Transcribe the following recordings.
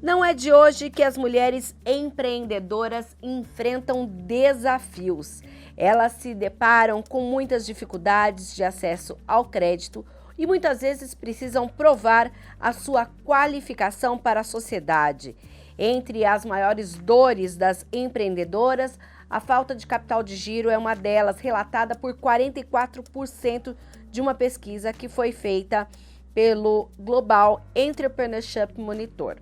Não é de hoje que as mulheres empreendedoras enfrentam desafios. Elas se deparam com muitas dificuldades de acesso ao crédito e muitas vezes precisam provar a sua qualificação para a sociedade. Entre as maiores dores das empreendedoras, a falta de capital de giro é uma delas, relatada por 44% de uma pesquisa que foi feita pelo Global Entrepreneurship Monitor.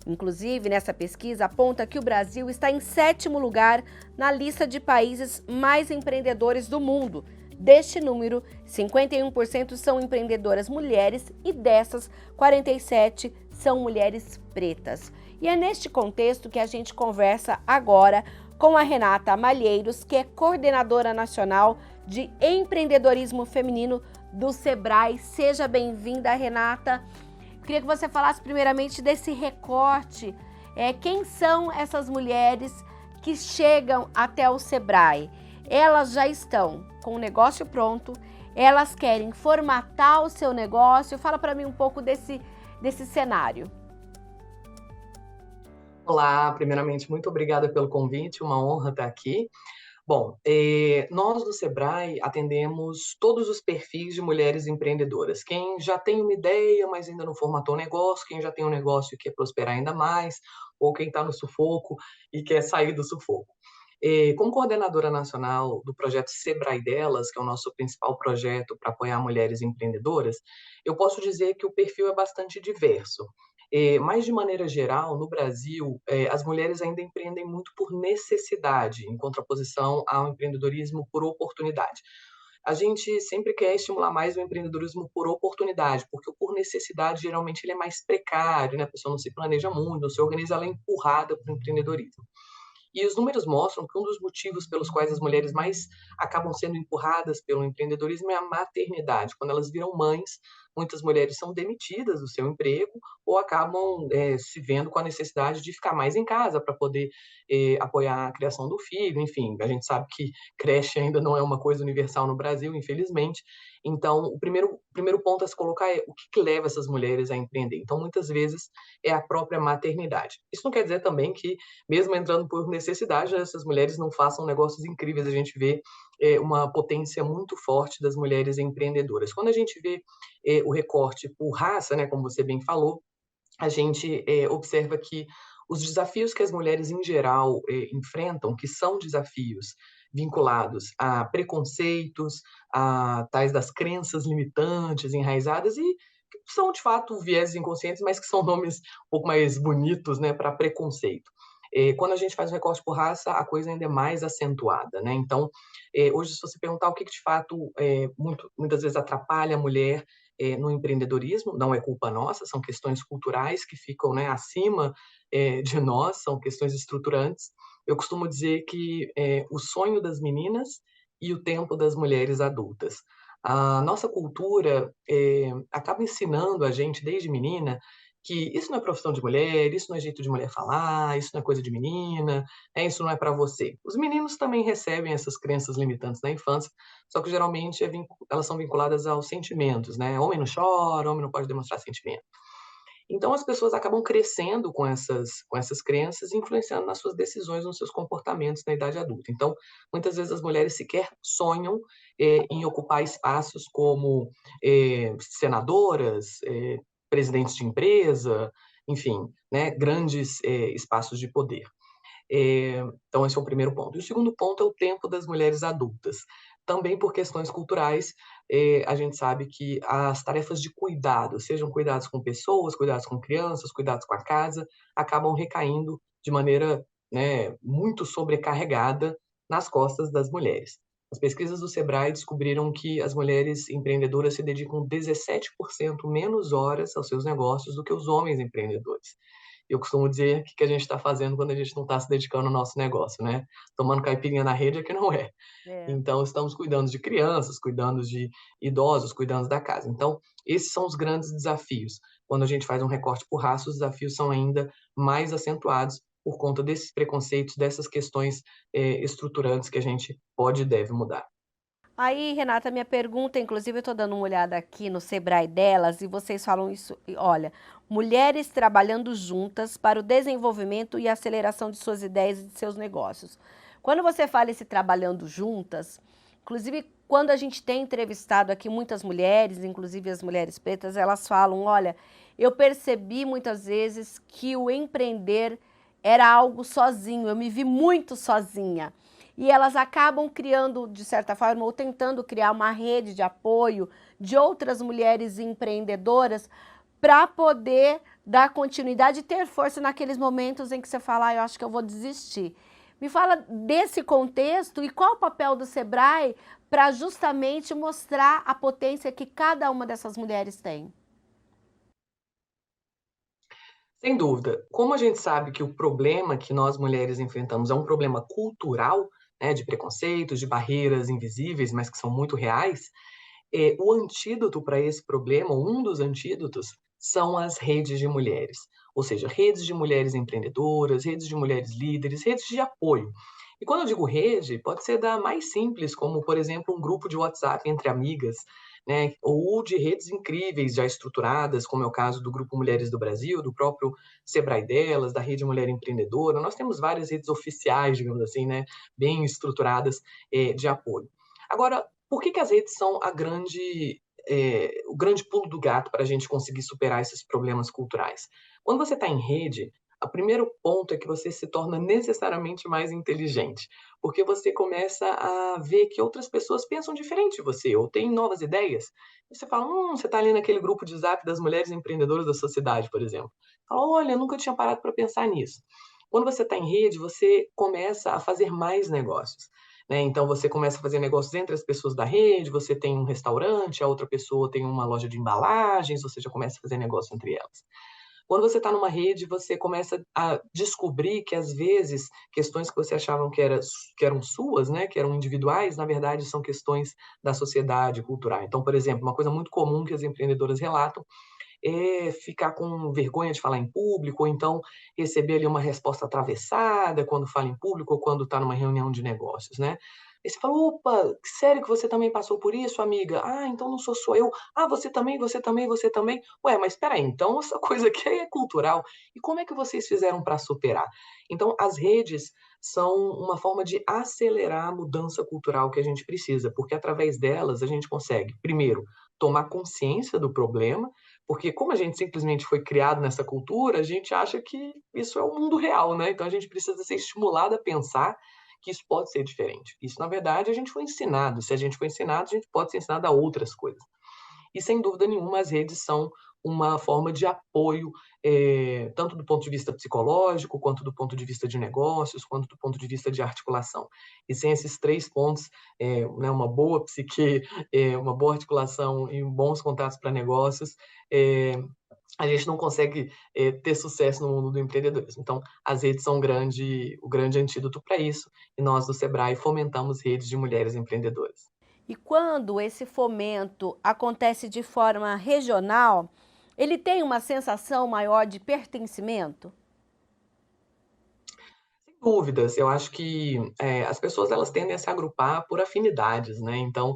Inclusive, nessa pesquisa aponta que o Brasil está em 7º lugar na lista de países mais empreendedores do mundo. Deste número, 51% são empreendedoras mulheres e dessas, 47% são mulheres pretas. E é neste contexto que a gente conversa agora com a Renata Malheiros, que é coordenadora nacional de empreendedorismo feminino do Sebrae. Seja bem-vinda, Renata. Queria que você falasse primeiramente desse recorte. Quem são essas mulheres que chegam até o Sebrae? Elas já estão com o negócio pronto, elas querem formatar o seu negócio. Fala para mim um pouco desse cenário. Olá, primeiramente, muito obrigada pelo convite, uma honra estar aqui. Bom, nós do Sebrae atendemos todos os perfis de mulheres empreendedoras. Quem já tem uma ideia, mas ainda não formatou um negócio, quem já tem um negócio e quer prosperar ainda mais, ou quem está no sufoco e quer sair do sufoco. Como coordenadora nacional do projeto Sebrae Delas, que é o nosso principal projeto para apoiar mulheres empreendedoras, eu posso dizer que o perfil é bastante diverso. Mas, de maneira geral, no Brasil, as mulheres ainda empreendem muito por necessidade, em contraposição ao empreendedorismo por oportunidade. A gente sempre quer estimular mais o empreendedorismo por oportunidade, porque o por necessidade, geralmente, ele é mais precário, né? A pessoa não se planeja muito, não se organiza, ela é empurrada para o empreendedorismo. E os números mostram que um dos motivos pelos quais as mulheres mais acabam sendo empurradas pelo empreendedorismo é a maternidade. Quando elas viram mães, muitas mulheres são demitidas do seu emprego ou acabam se vendo com a necessidade de ficar mais em casa para poder apoiar a criação do filho. Enfim, a gente sabe que creche ainda não é uma coisa universal no Brasil, infelizmente. Então, o primeiro ponto a se colocar é o que leva essas mulheres a empreender. Então, muitas vezes, é a própria maternidade. Isso não quer dizer também que mesmo entrando por necessidade, essas mulheres não façam negócios incríveis. A gente vê uma potência muito forte das mulheres empreendedoras. Quando a gente vê o recorte por raça, né, como você bem falou, a gente observa que os desafios que as mulheres em geral enfrentam, que são desafios vinculados a preconceitos, a tais das crenças limitantes enraizadas e que são de fato vieses inconscientes, mas que são nomes um pouco mais bonitos, né, para preconceito. Quando a gente faz o recorte por raça, a coisa ainda é mais acentuada, né? Então, hoje, se você perguntar o que de fato muitas vezes atrapalha a mulher no empreendedorismo, não é culpa nossa, são questões culturais que ficam, né, acima de nós, são questões estruturantes. Eu costumo dizer que o sonho das meninas e o tempo das mulheres adultas. A nossa cultura acaba ensinando a gente, desde menina, que isso não é profissão de mulher, isso não é jeito de mulher falar, isso não é coisa de menina, isso não é para você. Os meninos também recebem essas crenças limitantes na infância, só que geralmente elas são vinculadas aos sentimentos, né? Homem não chora, homem não pode demonstrar sentimento. Então as pessoas acabam crescendo com essas crenças e influenciando nas suas decisões, nos seus comportamentos na idade adulta. Então, muitas vezes as mulheres sequer sonham em ocupar espaços como senadoras, presidentes de empresa, enfim, né, grandes espaços de poder. Então, esse é o primeiro ponto. E o segundo ponto é o tempo das mulheres adultas. Também por questões culturais, a gente sabe que as tarefas de cuidado, sejam cuidados com pessoas, cuidados com crianças, cuidados com a casa, acabam recaindo de maneira, né, muito sobrecarregada nas costas das mulheres. As pesquisas do Sebrae descobriram que as mulheres empreendedoras se dedicam 17% menos horas aos seus negócios do que os homens empreendedores. Eu costumo dizer que a gente está fazendo quando a gente não está se dedicando ao nosso negócio, né? Tomando caipirinha na rede é que não é. É. Então, estamos cuidando de crianças, cuidando de idosos, cuidando da casa. Então, esses são os grandes desafios. Quando a gente faz um recorte por raça, os desafios são ainda mais acentuados por conta desses preconceitos, dessas questões estruturantes que a gente pode e deve mudar. Aí, Renata, minha pergunta, inclusive eu estou dando uma olhada aqui no Sebrae delas e vocês falam isso, olha, mulheres trabalhando juntas para o desenvolvimento e aceleração de suas ideias e de seus negócios. Quando você fala esse trabalhando juntas, inclusive quando a gente tem entrevistado aqui muitas mulheres, inclusive as mulheres pretas, elas falam, olha, eu percebi muitas vezes que o empreender era algo sozinho, eu me vi muito sozinha. E elas acabam criando, de certa forma, ou tentando criar uma rede de apoio de outras mulheres empreendedoras para poder dar continuidade e ter força naqueles momentos em que você fala, eu acho que eu vou desistir. Me fala desse contexto e qual o papel do Sebrae para justamente mostrar a potência que cada uma dessas mulheres tem. Sem dúvida. Como a gente sabe que o problema que nós mulheres enfrentamos é um problema cultural, né, de preconceitos, de barreiras invisíveis, mas que são muito reais, o antídoto para esse problema, um dos antídotos, são as redes de mulheres. Ou seja, redes de mulheres empreendedoras, redes de mulheres líderes, redes de apoio. E quando eu digo rede, pode ser da mais simples, como, por exemplo, um grupo de WhatsApp entre amigas, né? Ou de redes incríveis já estruturadas, como é o caso do Grupo Mulheres do Brasil, do próprio Sebrae delas, da Rede Mulher Empreendedora. Nós temos várias redes oficiais, digamos assim, né? Bem estruturadas, de apoio. Agora, por que as redes são o grande pulo do gato para a gente conseguir superar esses problemas culturais? Quando você está em rede, o primeiro ponto é que você se torna necessariamente mais inteligente, porque você começa a ver que outras pessoas pensam diferente de você, ou têm novas ideias. E você fala, você está ali naquele grupo de zap das mulheres empreendedoras da sociedade, por exemplo. Fala, olha, eu nunca tinha parado para pensar nisso. Quando você está em rede, você começa a fazer mais negócios. Né? Então, você começa a fazer negócios entre as pessoas da rede, você tem um restaurante, a outra pessoa tem uma loja de embalagens, você já começa a fazer negócio entre elas. Quando você está numa rede, você começa a descobrir que, às vezes, questões que você achava que eram suas, né, que eram individuais, na verdade, são questões da sociedade cultural. Então, por exemplo, uma coisa muito comum que as empreendedoras relatam é ficar com vergonha de falar em público, ou então receber ali uma resposta atravessada quando fala em público ou quando está numa reunião de negócios, né? Aí você fala, opa, sério que você também passou por isso, amiga? Ah, então não sou só eu. Ah, você também, você também, você também. Ué, mas espera aí, então essa coisa aqui é cultural. E como é que vocês fizeram para superar? Então, as redes são uma forma de acelerar a mudança cultural que a gente precisa, porque através delas a gente consegue, primeiro, tomar consciência do problema, porque como a gente simplesmente foi criado nessa cultura, a gente acha que isso é o mundo real, né? Então a gente precisa ser estimulado a pensar que isso pode ser diferente. Isso, na verdade, a gente foi ensinado. Se a gente foi ensinado, a gente pode ser ensinado a outras coisas. E, sem dúvida nenhuma, as redes são uma forma de apoio, tanto do ponto de vista psicológico, quanto do ponto de vista de negócios, quanto do ponto de vista de articulação. E sem esses três pontos, né, uma boa psique, uma boa articulação e bons contatos para negócios, a gente não consegue ter sucesso no mundo do empreendedorismo. Então, as redes são o grande antídoto para isso, e nós do Sebrae fomentamos redes de mulheres empreendedoras. E quando esse fomento acontece de forma regional, ele tem uma sensação maior de pertencimento? Sem dúvidas, eu acho que as pessoas elas tendem a se agrupar por afinidades, né? Então,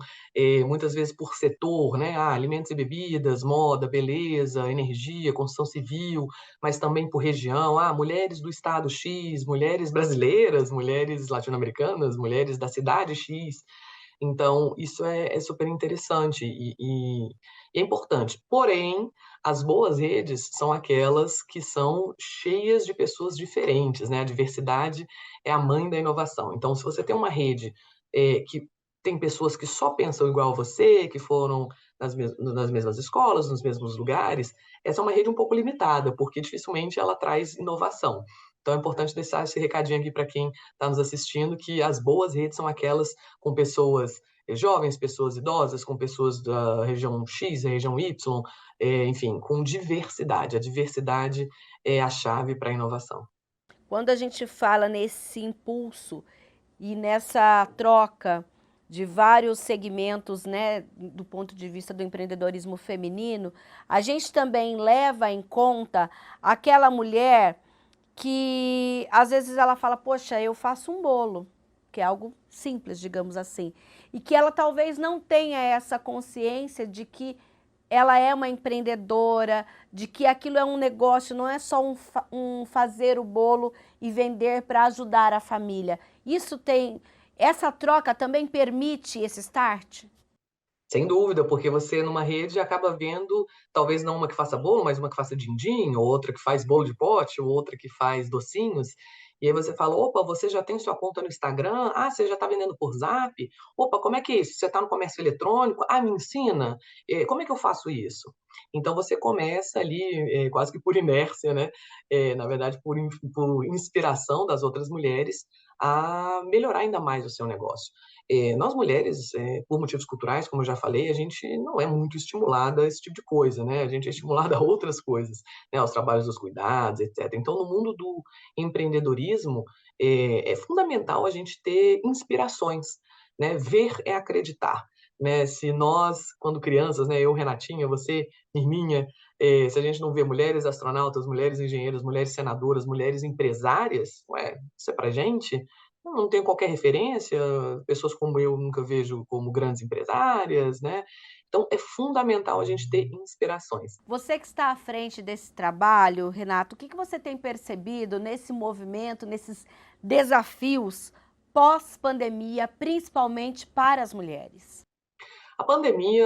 muitas vezes por setor, né? Alimentos e bebidas, moda, beleza, energia, construção civil, mas também por região. Mulheres do estado X, mulheres brasileiras, mulheres latino-americanas, mulheres da cidade X. Então, isso é super interessante e é importante. Porém, as boas redes são aquelas que são cheias de pessoas diferentes, né? A diversidade é a mãe da inovação. Então, se você tem uma rede que tem pessoas que só pensam igual a você, que foram nas mesmas escolas, nos mesmos lugares, essa é uma rede um pouco limitada, porque dificilmente ela traz inovação. Então, é importante deixar esse recadinho aqui para quem está nos assistindo, que as boas redes são aquelas com pessoas jovens, pessoas idosas, com pessoas da região X, região Y, enfim, com diversidade. A diversidade é a chave para a inovação. Quando a gente fala nesse impulso e nessa troca de vários segmentos, né, do ponto de vista do empreendedorismo feminino, a gente também leva em conta aquela mulher que às vezes ela fala, poxa, eu faço um bolo. que é algo simples, digamos assim, e que ela talvez não tenha essa consciência de que ela é uma empreendedora, de que aquilo é um negócio, não é só um fazer o bolo e vender para ajudar a família. Essa troca também permite esse start? Sem dúvida, porque você numa rede acaba vendo, talvez não uma que faça bolo, mas uma que faça din-din, ou outra que faz bolo de pote, ou outra que faz docinhos. E aí você fala, opa, você já tem sua conta no Instagram? Ah, você já está vendendo por Zap? Opa, como é que é isso? Você está no comércio eletrônico? Ah, me ensina? Como é que eu faço isso? Então você começa ali, quase que por inércia, né? Na verdade, por inspiração das outras mulheres, a melhorar ainda mais o seu negócio. Nós mulheres, por motivos culturais, como eu já falei, a gente não é muito estimulada a esse tipo de coisa, né? A gente é estimulada a outras coisas, né? Aos trabalhos dos cuidados, etc. Então, no mundo do empreendedorismo, é fundamental a gente ter inspirações, né? Ver é acreditar, né? Se nós, quando crianças, né? Eu, Renatinha, você, Irminha, se a gente não vê mulheres astronautas, mulheres engenheiras, mulheres senadoras, mulheres empresárias, ué, isso é pra gente? Eu não tenho qualquer referência, pessoas como eu nunca vejo como grandes empresárias, né? Então é fundamental a gente ter inspirações. Você que está à frente desse trabalho, Renato, o que você tem percebido nesse movimento, nesses desafios pós-pandemia, principalmente para as mulheres? A pandemia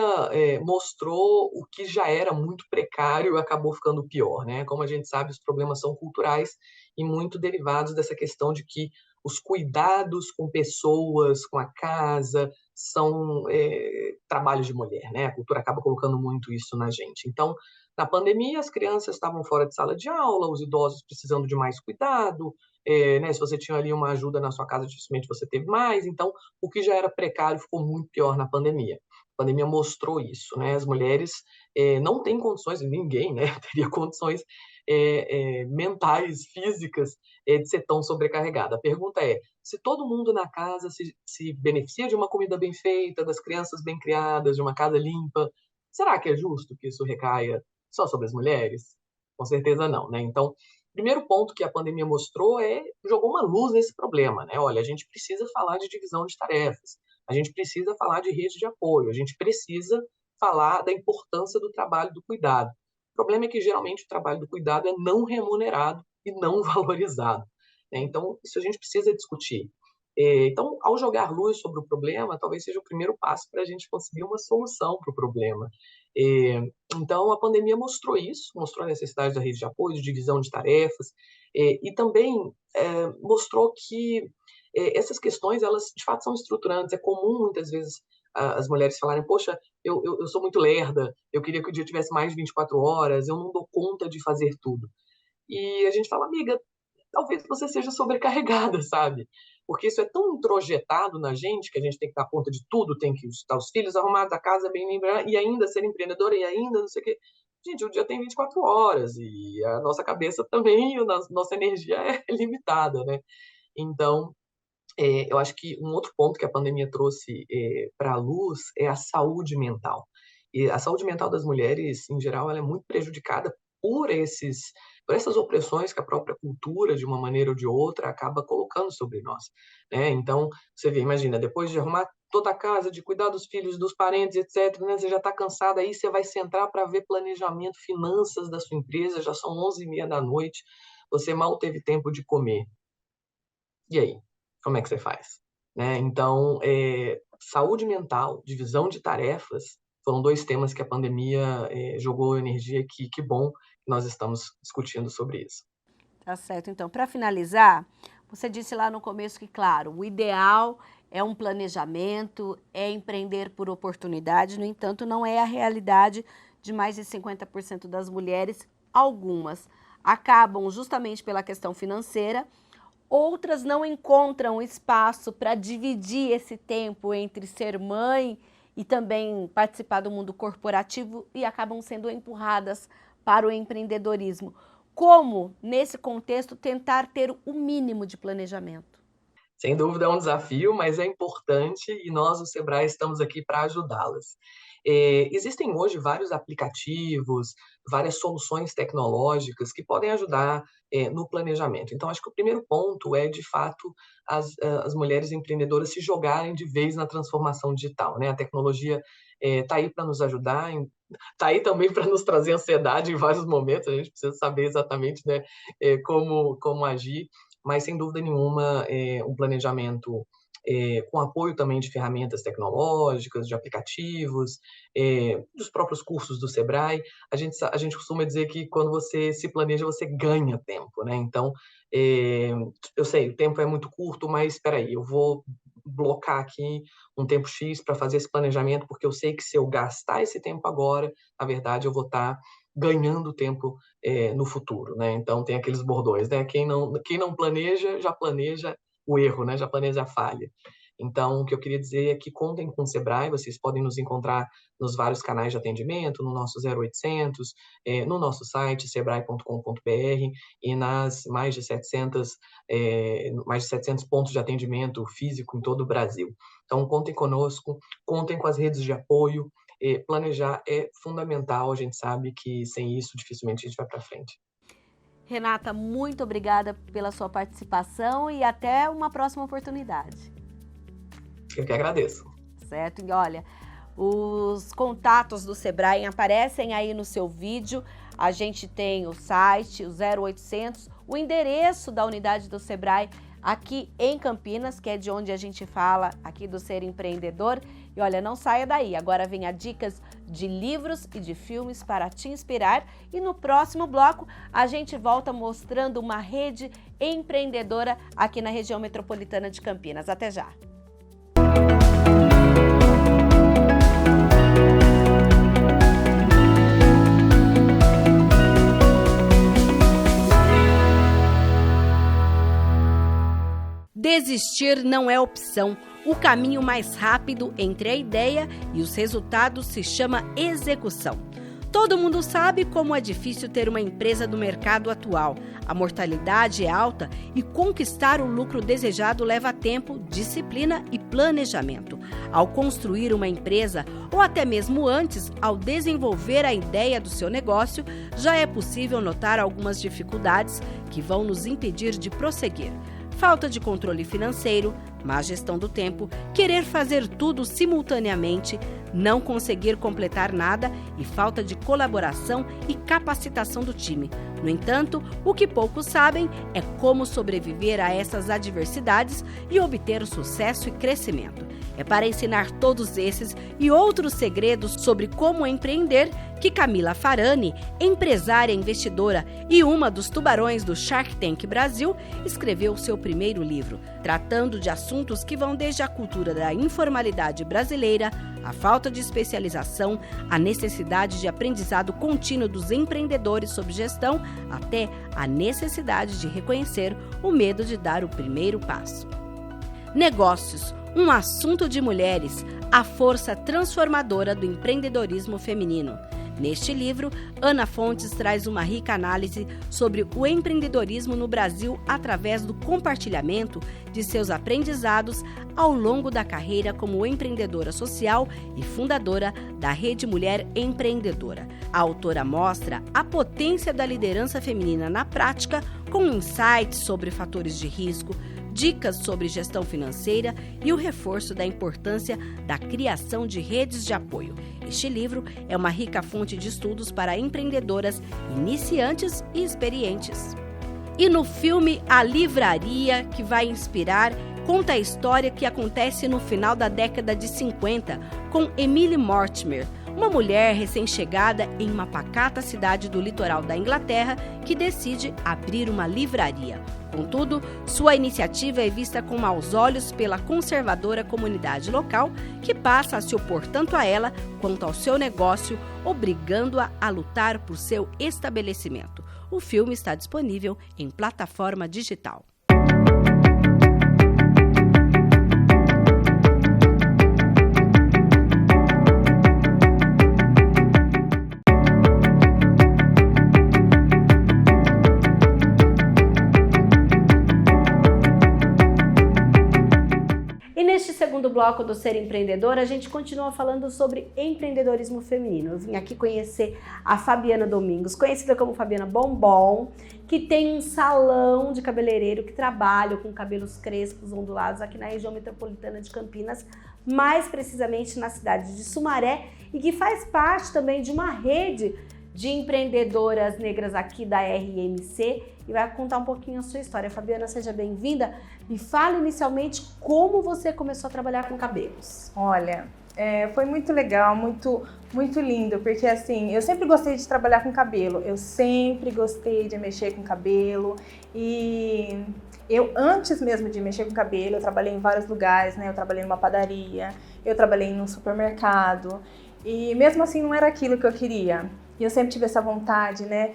mostrou o que já era muito precário e acabou ficando pior, né? Como a gente sabe, os problemas são culturais e muito derivados dessa questão de que os cuidados com pessoas, com a casa, são trabalhos de mulher, né? A cultura acaba colocando muito isso na gente. Então, na pandemia, as crianças estavam fora de sala de aula, os idosos precisando de mais cuidado, né? Se você tinha ali uma ajuda na sua casa, dificilmente você teve mais. Então, o que já era precário ficou muito pior na pandemia. A pandemia mostrou isso, né? As mulheres não têm condições, ninguém, né, teria condições mentais, físicas, de ser tão sobrecarregada. A pergunta é: se todo mundo na casa se beneficia de uma comida bem feita, das crianças bem criadas, de uma casa limpa, será que é justo que isso recaia só sobre as mulheres? Com certeza não, né? Então, o primeiro ponto que a pandemia mostrou jogou uma luz nesse problema, né? Olha, a gente precisa falar de divisão de tarefas. A gente precisa falar de rede de apoio, a gente precisa falar da importância do trabalho do cuidado. O problema é que, geralmente, o trabalho do cuidado é não remunerado e não valorizado, né? Então, isso a gente precisa discutir. Então, ao jogar luz sobre o problema, talvez seja o primeiro passo para a gente conseguir uma solução para o problema. É, então, a pandemia mostrou isso, mostrou a necessidade da rede de apoio, de divisão de tarefas, e também mostrou que essas questões, elas de fato são estruturantes. É comum, muitas vezes, as mulheres falarem: poxa, eu sou muito lerda, eu queria que o dia tivesse mais de 24 horas, eu não dou conta de fazer tudo. E a gente fala: amiga, talvez você seja sobrecarregada, sabe? Porque isso é tão introjetado na gente que a gente tem que dar conta de tudo, tem que estar os filhos arrumados, a casa bem lembrada, e ainda ser empreendedora, e ainda não sei o quê. Gente, o dia tem 24 horas e a nossa cabeça também, a nossa energia é limitada, né? Então, eu acho que um outro ponto que a pandemia trouxe para a luz é a saúde mental. E a saúde mental das mulheres, em geral, ela é muito prejudicada por por essas opressões que a própria cultura, de uma maneira ou de outra, acaba colocando sobre nós, né? Então, você vê, imagina, depois de arrumar toda a casa, de cuidar dos filhos, dos parentes, etc., né, você já está cansada, aí você vai sentar para ver planejamento, finanças da sua empresa, já são 11h30 da noite, você mal teve tempo de comer. E aí, como é que você faz? Né? Então, saúde mental, divisão de tarefas, foram dois temas que a pandemia jogou energia, que bom que nós estamos discutindo sobre isso. Tá certo. Então, para finalizar, você disse lá no começo que, claro, o ideal é um planejamento, é empreender por oportunidade, no entanto, não é a realidade de mais de 50% das mulheres. Algumas acabam justamente pela questão financeira, outras não encontram espaço para dividir esse tempo entre ser mãe e também participar do mundo corporativo e acabam sendo empurradas para o empreendedorismo. Como, nesse contexto, tentar ter o mínimo de planejamento? Sem dúvida é um desafio, mas é importante e nós, do Sebrae, estamos aqui para ajudá-las. Existem hoje vários aplicativos, várias soluções tecnológicas que podem ajudar no planejamento. Então, acho que o primeiro ponto é, de fato, as mulheres empreendedoras se jogarem de vez na transformação digital, né? A tecnologia está aí para nos ajudar, está aí também para nos trazer ansiedade em vários momentos, a gente precisa saber exatamente, né, como agir, mas sem dúvida nenhuma, um planejamento com apoio também de ferramentas tecnológicas, de aplicativos, dos próprios cursos do Sebrae. A gente costuma dizer que quando você se planeja, você ganha tempo, né? Então, eu sei, o tempo é muito curto, mas espera aí, eu vou blocar aqui um tempo X para fazer esse planejamento, porque eu sei que se eu gastar esse tempo agora, na verdade, eu vou estar ganhando tempo no futuro, né? Então, tem aqueles bordões, né? Quem não planeja, já planeja o erro, né? Já planeja a falha. Então, o que eu queria dizer é que contem com o Sebrae, vocês podem nos encontrar nos vários canais de atendimento, no nosso 0800, no nosso site, sebrae.com.br, e nas mais de 700 pontos de atendimento físico em todo o Brasil. Então, contem conosco, contem com as redes de apoio. Planejar é fundamental, a gente sabe que sem isso dificilmente a gente vai para frente. Renata, muito obrigada pela sua participação e até uma próxima oportunidade. Eu que agradeço. Certo? E olha, os contatos do Sebrae aparecem aí no seu vídeo. A gente tem o site, o 0800, o endereço da unidade do Sebrae aqui em Campinas, que é de onde a gente fala aqui do Ser Empreendedor. E olha, não saia daí, agora vem a dicas de livros e de filmes para te inspirar. E no próximo bloco a gente volta mostrando uma rede empreendedora aqui na região metropolitana de Campinas. Até já! Desistir não é opção. O caminho mais rápido entre a ideia e os resultados se chama execução. Todo mundo sabe como é difícil ter uma empresa do mercado atual. A mortalidade é alta e conquistar o lucro desejado leva tempo, disciplina e planejamento. Ao construir uma empresa, ou até mesmo antes, ao desenvolver a ideia do seu negócio, já é possível notar algumas dificuldades que vão nos impedir de prosseguir. Falta de controle financeiro, má gestão do tempo, querer fazer tudo simultaneamente, não conseguir completar nada e falta de colaboração e capacitação do time. No entanto, o que poucos sabem é como sobreviver a essas adversidades e obter o sucesso e crescimento. É para ensinar todos esses e outros segredos sobre como empreender que Camila Farani, empresária investidora e uma dos tubarões do Shark Tank Brasil, escreveu seu primeiro livro, tratando de assuntos que vão desde a cultura da informalidade brasileira, a falta de especialização, a necessidade de aprendizado contínuo dos empreendedores sob gestão, até a necessidade de reconhecer o medo de dar o primeiro passo. Negócios, um assunto de mulheres, a força transformadora do empreendedorismo feminino. Neste livro, Ana Fontes traz uma rica análise sobre o empreendedorismo no Brasil através do compartilhamento de seus aprendizados ao longo da carreira como empreendedora social e fundadora da Rede Mulher Empreendedora. A autora mostra a potência da liderança feminina na prática, com insights sobre fatores de risco, dicas sobre gestão financeira e o reforço da importância da criação de redes de apoio. Este livro é uma rica fonte de estudos para empreendedoras iniciantes e experientes. E no filme A Livraria, que vai inspirar, conta a história que acontece no final da década de 50 com Emily Mortimer, uma mulher recém-chegada em uma pacata cidade do litoral da Inglaterra que decide abrir uma livraria. Contudo, sua iniciativa é vista com maus olhos pela conservadora comunidade local, que passa a se opor tanto a ela quanto ao seu negócio, obrigando-a a lutar por seu estabelecimento. O filme está disponível em plataforma digital. segundo bloco do Ser Empreendedora, a gente continua falando sobre empreendedorismo feminino. Eu vim aqui conhecer a Fabiana Domingos, conhecida como Fabiana Bombom, que tem um salão de cabeleireiro que trabalha com cabelos crespos, ondulados aqui na região metropolitana de Campinas, mais precisamente na cidade de Sumaré, e que faz parte também de uma rede de empreendedoras negras aqui da RMC, e vai contar um pouquinho a sua história. Fabiana, seja bem-vinda. Me fala inicialmente como você começou a trabalhar com cabelos. Olha, foi muito legal, muito lindo, porque assim, eu sempre gostei de trabalhar com cabelo, eu sempre gostei de mexer com cabelo, e eu, antes mesmo de mexer com cabelo, eu trabalhei em vários lugares, né? Eu trabalhei numa padaria, eu trabalhei num supermercado, e mesmo assim não era aquilo que eu queria. E eu sempre tive essa vontade, né?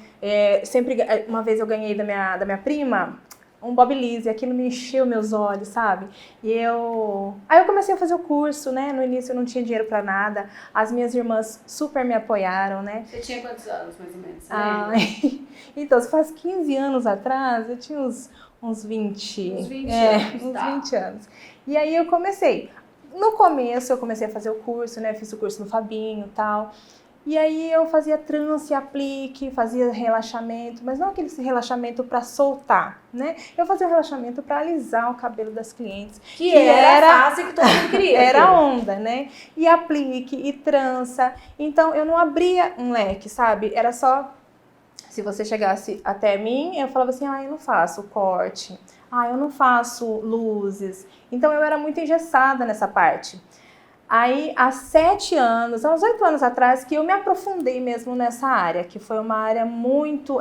Uma vez eu ganhei da minha prima um Bob-Lise, aquilo me encheu meus olhos, sabe? Aí eu comecei a fazer o curso, né? No início eu não tinha dinheiro pra nada, as minhas irmãs super me apoiaram, né? Você tinha quantos anos, mais ou menos? Então, se faz 15 anos atrás, eu tinha uns 20. Uns 20 anos, uns tá. 20 anos. E aí eu comecei. No começo eu comecei a fazer o curso, né? Fiz o curso no Fabinho e tal. E aí eu fazia trança e aplique, fazia relaxamento, mas não aquele relaxamento para soltar, né? Eu fazia o relaxamento para alisar o cabelo das clientes. Que era a fase que todo mundo queria. Era a onda, né? E aplique, e trança. Então eu não abria um leque, sabe? Era só, se você chegasse até mim, eu falava assim, eu não faço corte, eu não faço luzes. Então eu era muito engessada nessa parte. Aí, há 7 anos, há uns 8 anos atrás, que eu me aprofundei mesmo nessa área, que foi uma área muito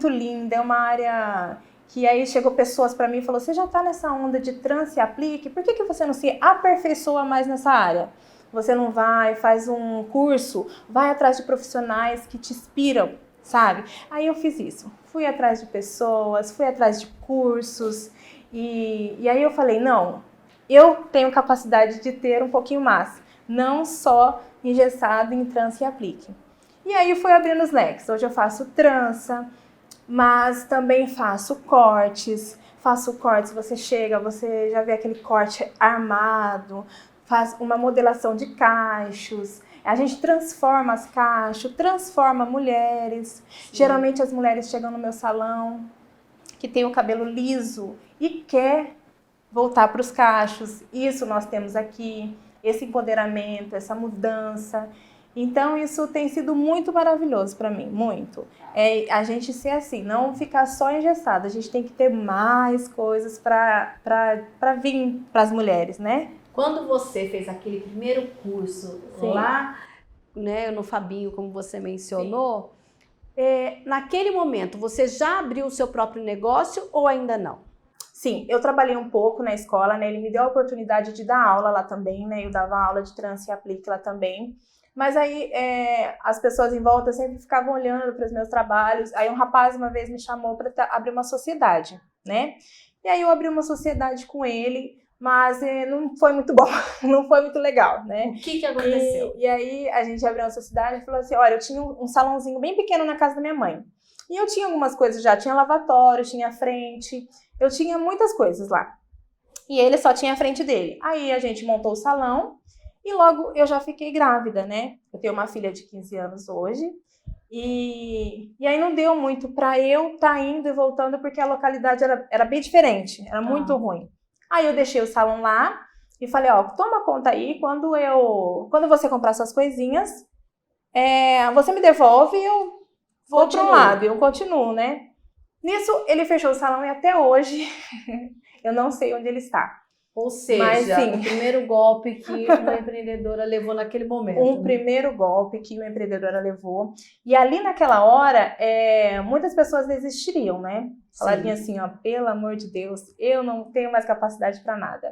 linda, é uma área que aí chegou pessoas para mim e falou, você já está nessa onda de trança e aplique, por que você não se aperfeiçoa mais nessa área? Você não vai, faz um curso, vai atrás de profissionais que te inspiram, sabe? Aí eu fiz isso, fui atrás de pessoas, fui atrás de cursos, e aí eu falei, não, eu tenho capacidade de ter um pouquinho mais, não só engessado em trança e aplique. E aí fui abrindo os leques. Hoje eu faço trança, mas também faço cortes. Você chega, você já vê aquele corte armado, faz uma modelação de cachos. A gente transforma as cachos, transforma mulheres. Sim. Geralmente as mulheres chegam no meu salão que tem o cabelo liso e quer voltar para os cachos, isso nós temos aqui, esse empoderamento, essa mudança. Então isso tem sido muito maravilhoso para mim, muito. A gente ser assim, não ficar só engessado, a gente tem que ter mais coisas para vir para as mulheres, né? Quando você fez aquele primeiro curso, sim, lá, né, no Fabinho, como você mencionou, naquele momento você já abriu o seu próprio negócio ou ainda não? Sim, eu trabalhei um pouco na escola, né? Ele me deu a oportunidade de dar aula lá também, né? Eu dava aula de trança e aplique lá também. Mas aí as pessoas em volta sempre ficavam olhando para os meus trabalhos. Aí um rapaz uma vez me chamou para abrir uma sociedade, né? E aí eu abri uma sociedade com ele, mas não foi muito bom, não foi muito legal, né? O que aconteceu? E aí a gente abriu uma sociedade e falou assim, olha, eu tinha um salãozinho bem pequeno na casa da minha mãe. E eu tinha algumas coisas já, tinha lavatório, tinha frente, eu tinha muitas coisas lá. E ele só tinha a frente dele. Aí a gente montou o salão e logo eu já fiquei grávida, né? Eu tenho uma filha de 15 anos hoje. E aí não deu muito para eu estar indo e voltando, porque a localidade era bem diferente, era muito ruim. Aí eu deixei o salão lá e falei, toma conta aí, quando você comprar suas coisinhas, você me devolve e eu vou para um lado, eu continuo, né? Nisso, ele fechou o salão e até hoje eu não sei onde ele está. Ou seja, o primeiro golpe que uma empreendedora levou naquele momento. Primeiro golpe que uma empreendedora levou. E ali naquela hora, muitas pessoas desistiriam, né? Falariam assim, pelo amor de Deus, eu não tenho mais capacidade para nada.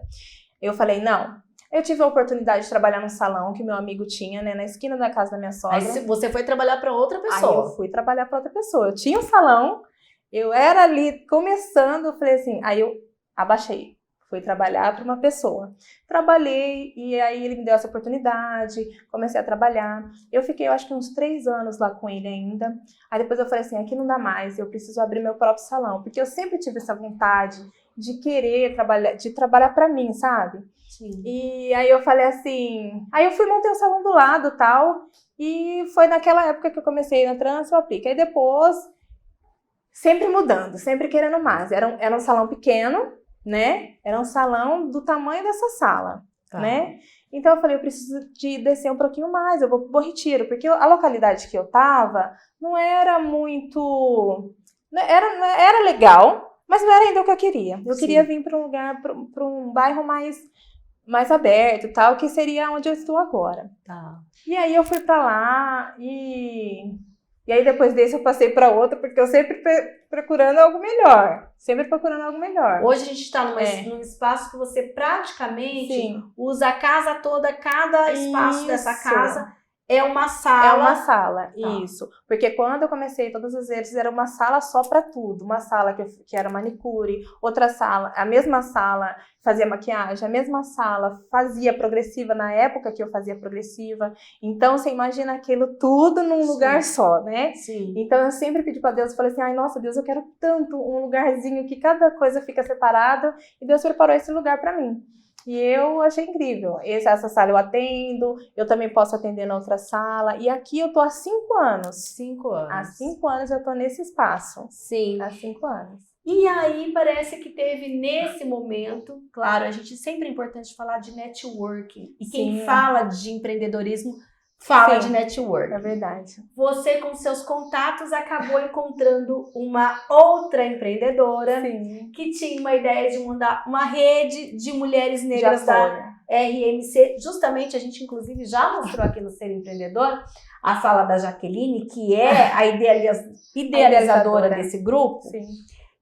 Eu falei, não. Eu tive a oportunidade de trabalhar num salão que meu amigo tinha, né, na esquina da casa da minha sogra. Aí você foi trabalhar para outra pessoa. Aí eu fui trabalhar para outra pessoa. Eu tinha um salão, eu era ali começando, eu falei assim, aí eu abaixei. Fui trabalhar para uma pessoa. Trabalhei e aí ele me deu essa oportunidade, comecei a trabalhar. Eu fiquei, eu acho que uns 3 anos lá com ele ainda. Aí depois eu falei assim, aqui não dá mais, eu preciso abrir meu próprio salão, porque eu sempre tive essa vontade. de querer trabalhar para mim, sabe? Sim. E aí eu falei assim, aí eu fui montei um salão do lado e tal, e foi naquela época que eu comecei na Trança, eu aplico. Aí depois, sempre mudando, sempre querendo mais. Era um salão pequeno, né? Era um salão do tamanho dessa sala, né? Então eu falei, eu preciso de descer um pouquinho mais, eu vou pro Bom Retiro, porque a localidade que eu tava não era muito... Era legal, mas não era ainda o que eu queria. Eu queria vir para um lugar, para um bairro mais aberto, tal, que seria onde eu estou agora. Tá. E aí eu fui para lá e aí depois desse eu passei para outra, porque eu sempre procurando algo melhor. Sempre procurando algo melhor. Hoje a gente está num espaço que você praticamente Sim. usa a casa toda, cada espaço Isso. dessa casa é uma sala. É uma sala, Tá. isso. Porque quando eu comecei todas as vezes era uma sala só para tudo. Uma sala que era manicure, outra sala, a mesma sala fazia maquiagem, a mesma sala fazia progressiva na época que eu fazia progressiva. Então você imagina aquilo tudo num lugar só, né? Sim. Então eu sempre pedi para Deus, eu falei assim, ai nossa Deus, eu quero tanto um lugarzinho que cada coisa fica separada, e Deus preparou esse lugar para mim. E eu achei incrível. Essa sala eu atendo, eu também posso atender na outra sala. E aqui eu tô há 5 anos. 5 anos. Há 5 anos eu tô nesse espaço. Sim. Há 5 anos. E aí parece que teve nesse momento, claro, a gente sempre é importante falar de networking. E quem Sim. fala de empreendedorismo fala Sim. de networking. É verdade. Você, com seus contatos, acabou encontrando uma outra empreendedora Sim. que tinha uma ideia de montar uma rede de mulheres De negras da apoio. RMC. Justamente, a gente, inclusive, já mostrou aqui no Ser Empreendedor a fala da Jaqueline, que é a idealizadora desse grupo. Sim.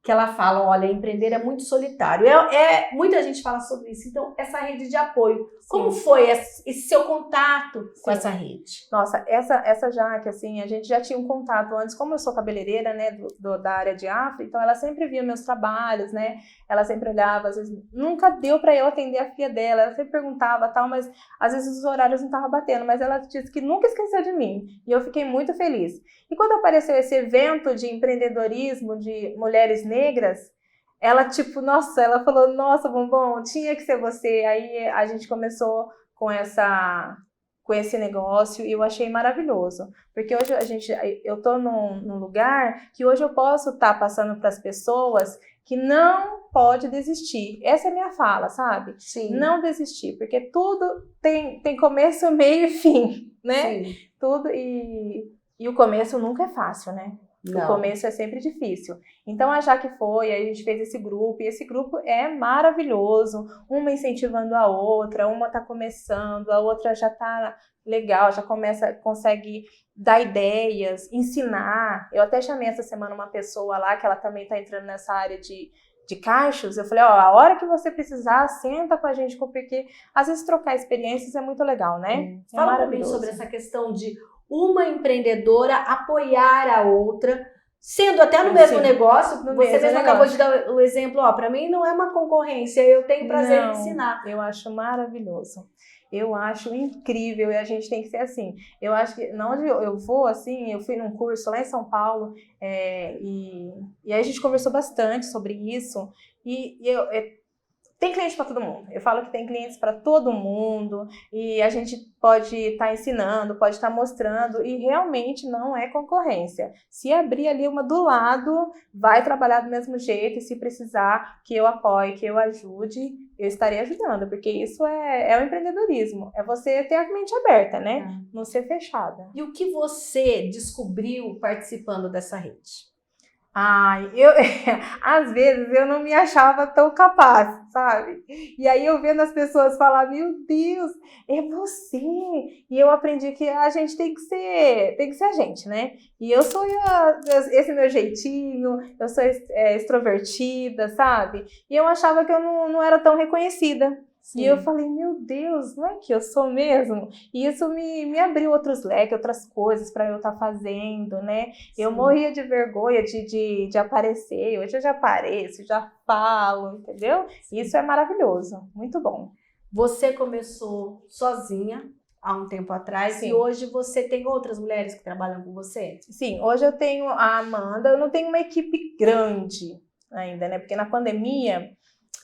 Que ela fala, olha, empreender é muito solitário. Muita gente fala sobre isso. Então, essa rede de apoio, como foi esse seu contato com essa rede? Nossa, essa Jaque, assim, a gente já tinha um contato antes, como eu sou cabeleireira, né, da área de afro, então ela sempre via meus trabalhos, né, ela sempre olhava, às vezes, nunca deu pra eu atender a filha dela, ela sempre perguntava tal, mas às vezes os horários não estavam batendo, mas ela disse que nunca esqueceu de mim, e eu fiquei muito feliz. E quando apareceu esse evento de empreendedorismo de mulheres negras, ela ela falou, nossa, Bombom, tinha que ser você. Aí a gente começou com esse negócio e eu achei maravilhoso. Porque hoje eu tô num lugar que hoje eu posso estar passando para as pessoas que não pode desistir. Essa é a minha fala, sabe? Sim. Não desistir, porque tudo tem começo, meio e fim, né? Sim. Tudo e o começo nunca é fácil, né? Não. O começo é sempre difícil. Então a Jaque foi, a gente fez esse grupo, e esse grupo é maravilhoso, uma incentivando a outra, uma tá começando, a outra já tá legal, já consegue dar ideias, ensinar. Eu até chamei essa semana uma pessoa lá, que ela também tá entrando nessa área de caixas. Eu falei, ó, a hora que você precisar, senta com a gente, porque às vezes trocar experiências é muito legal, né? Fala pra mim sobre essa questão de uma empreendedora apoiar a outra, sendo até no mesmo negócio. Você mesmo acabou de dar o exemplo, ó, para mim não é uma concorrência, eu tenho prazer em ensinar. Eu acho maravilhoso. Eu acho incrível e a gente tem que ser assim. Eu acho que onde eu vou, assim, eu fui num curso lá em São Paulo e aí a gente conversou bastante sobre isso tem cliente para todo mundo. Eu falo que tem clientes para todo mundo e a gente pode estar ensinando, pode estar mostrando e realmente não é concorrência. Se abrir ali uma do lado, vai trabalhar do mesmo jeito e se precisar que eu apoie, que eu ajude, eu estarei ajudando, porque isso é o empreendedorismo. É você ter a mente aberta, né? Não ser fechada. E o que você descobriu participando dessa rede? Às vezes eu não me achava tão capaz, sabe? E aí eu vendo as pessoas falar, meu Deus, é você! E eu aprendi que a gente tem que ser a gente, né? E eu sou esse meu jeitinho, eu sou extrovertida, sabe? E eu achava que eu não era tão reconhecida. Sim. E eu falei, meu Deus, não é que eu sou mesmo? E isso me abriu outros leques, outras coisas para eu estar fazendo, né? Sim. Eu morria de vergonha de aparecer, hoje eu já apareço, já falo, entendeu? Sim. Isso é maravilhoso, muito bom. Você começou sozinha há um tempo atrás. Sim. E hoje você tem outras mulheres que trabalham com você? Sim, hoje eu tenho a Amanda, eu não tenho uma equipe grande ainda, né? Porque na pandemia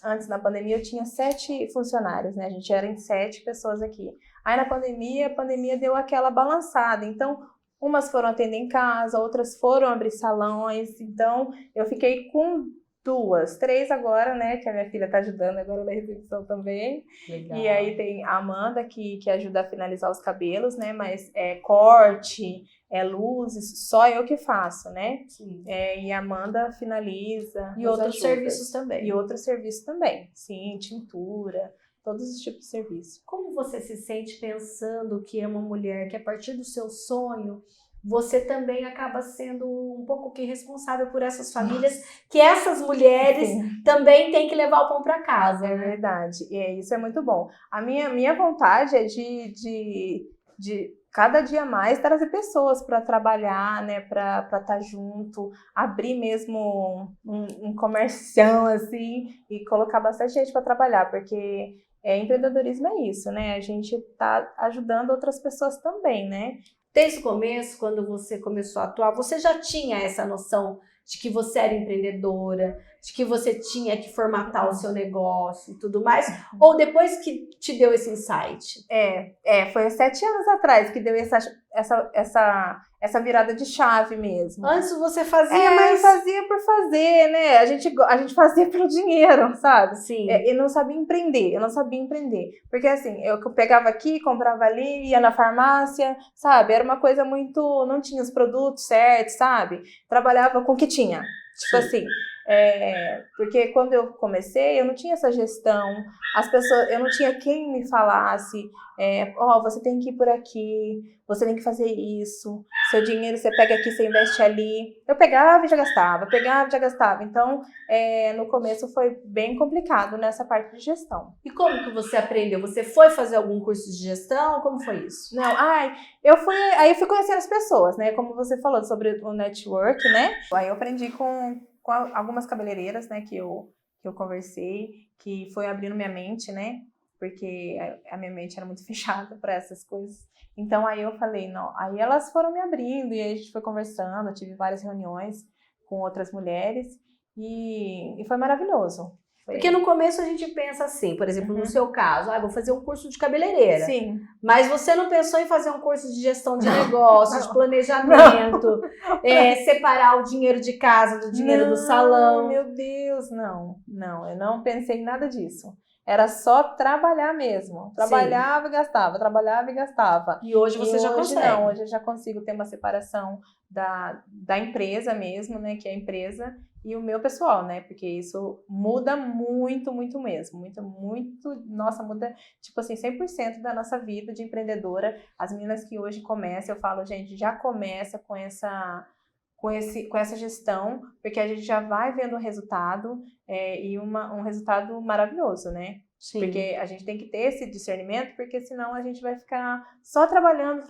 Antes, na pandemia, eu tinha 7 funcionários, né? A gente era em 7 pessoas aqui. Aí, na pandemia, a pandemia deu aquela balançada. Então, umas foram atender em casa, outras foram abrir salões. Então, eu fiquei com 2, 3 agora, né? Que a minha filha tá ajudando agora na recepção também. Legal. E aí tem a Amanda que ajuda a finalizar os cabelos, né? Mas corte, luzes, só eu que faço, né? Sim. E a Amanda finaliza. E outros serviços também. E outros serviços também. Sim, tintura, todos os tipos de serviço. Como você se sente pensando que é uma mulher que a partir do seu sonho você também acaba sendo um pouco que responsável por essas famílias, que essas mulheres também têm que levar o pão para casa. É verdade, e isso é muito bom. A minha vontade é de cada dia mais trazer pessoas para trabalhar, né, para estar junto, abrir mesmo um comercião assim e colocar bastante gente para trabalhar, porque empreendedorismo é isso, né? A gente está ajudando outras pessoas também, né? Desde o começo, quando você começou a atuar, você já tinha essa noção de que você era empreendedora, de que você tinha que formatar o seu negócio e tudo mais? Ou depois que te deu esse insight? Foi há 7 anos atrás que deu essa virada de chave mesmo. Antes você fazia, mas... fazia por fazer, né? A gente fazia pelo dinheiro, sabe? Sim. Eu não sabia empreender, Porque assim, eu pegava aqui, comprava ali, ia na farmácia, sabe? Era uma coisa muito... Não tinha os produtos certos, sabe? Trabalhava com o que tinha. Tipo assim... porque quando eu comecei, eu não tinha essa gestão, eu não tinha quem me falasse, você tem que ir por aqui, você tem que fazer isso, seu dinheiro você pega aqui, você investe ali. Eu pegava e já gastava, então no começo foi bem complicado nessa parte de gestão. E como que você aprendeu? Você foi fazer algum curso de gestão? Como foi isso? Não, eu fui conhecendo as pessoas, né, como você falou sobre o network, né, aí eu aprendi com algumas cabeleireiras, né, que eu conversei, que foi abrindo minha mente, né, porque a minha mente era muito fechada para essas coisas. Então, aí eu falei, não, aí elas foram me abrindo, e aí a gente foi conversando, eu tive várias reuniões com outras mulheres, e foi maravilhoso. Porque no começo a gente pensa assim, por exemplo, no seu caso, vou fazer um curso de cabeleireira. Sim. Mas você não pensou em fazer um curso de gestão de negócios, de planejamento, separar o dinheiro de casa do dinheiro do salão. Meu Deus, não, eu não pensei em nada disso. Era só trabalhar mesmo. Trabalhava e gastava. E hoje você já consegue? Não, hoje eu já consigo ter uma separação da empresa mesmo, né, que é a empresa, e o meu pessoal, né, porque isso muda muito, muito mesmo. Muito, nossa, muda, tipo assim, 100% da nossa vida de empreendedora. As meninas que hoje começam, eu falo, gente, já começa com essa gestão, porque a gente já vai vendo o resultado, e um resultado maravilhoso, né? Sim. Porque a gente tem que ter esse discernimento, porque senão a gente vai ficar só trabalhando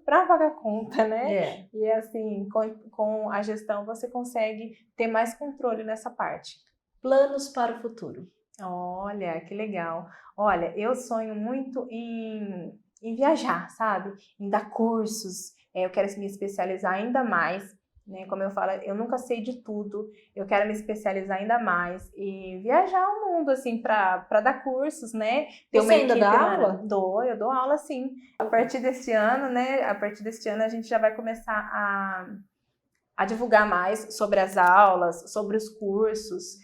para pagar conta, né? E assim, com a gestão você consegue ter mais controle nessa parte. Planos para o futuro. Olha, que legal. Olha, eu sonho muito em viajar, sabe? Em dar cursos. Eu quero me especializar ainda mais, né? Como eu falo, eu nunca sei de tudo. Eu quero me especializar ainda mais e viajar o mundo, assim, para dar cursos, né? Você ainda dá aula? Eu dou aula, sim. A partir deste ano, né? A gente já vai começar a divulgar mais sobre as aulas, sobre os cursos.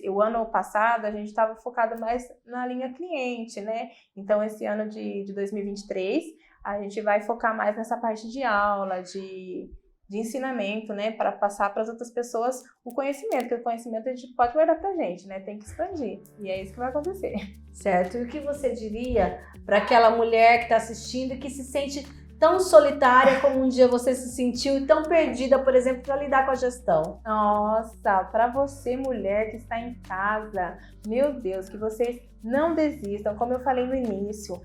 O ano passado a gente estava focado mais na linha cliente, né? Então, esse ano de 2023, a gente vai focar mais nessa parte de aula, de ensinamento, né? Para passar para as outras pessoas o conhecimento, porque o conhecimento a gente pode guardar para a gente, né? Tem que expandir. E é isso que vai acontecer. Certo. E o que você diria para aquela mulher que está assistindo e que se sente tão solitária como um dia você se sentiu e tão perdida, por exemplo, para lidar com a gestão? Nossa, para você, mulher que está em casa, meu Deus, que vocês não desistam, como eu falei no início.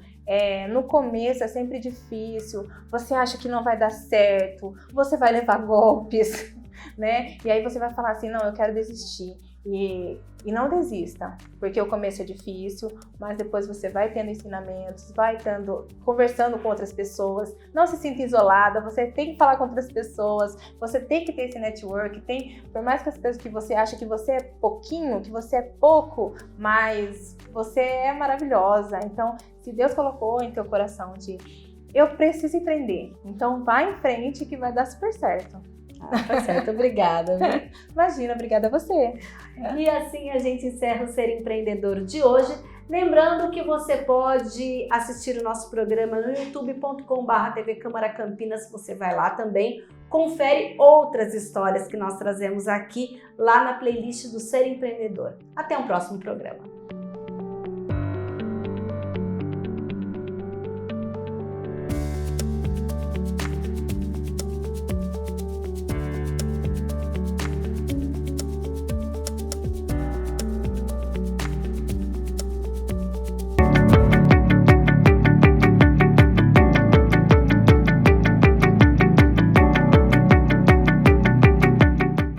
No começo é sempre difícil, você acha que não vai dar certo, você vai levar golpes, né? E aí você vai falar assim, não, eu quero desistir. E E não desista, porque o começo é difícil, mas depois você vai tendo ensinamentos, vai conversando com outras pessoas. Não se sinta isolada, você tem que falar com outras pessoas, você tem que ter esse network. Por mais que as pessoas que você acha que você é pouquinho, que você é pouco, mas você é maravilhosa. Então, se Deus colocou em teu coração de eu preciso empreender, então vai em frente que vai dar super certo. Tá certo, obrigada. Viu? Imagina, obrigada a você. E assim a gente encerra o Ser Empreendedor de hoje. Lembrando que você pode assistir o nosso programa no youtube.com/TV Câmara Campinas. Você vai lá também, confere outras histórias que nós trazemos aqui, lá na playlist do Ser Empreendedor. Até um próximo programa.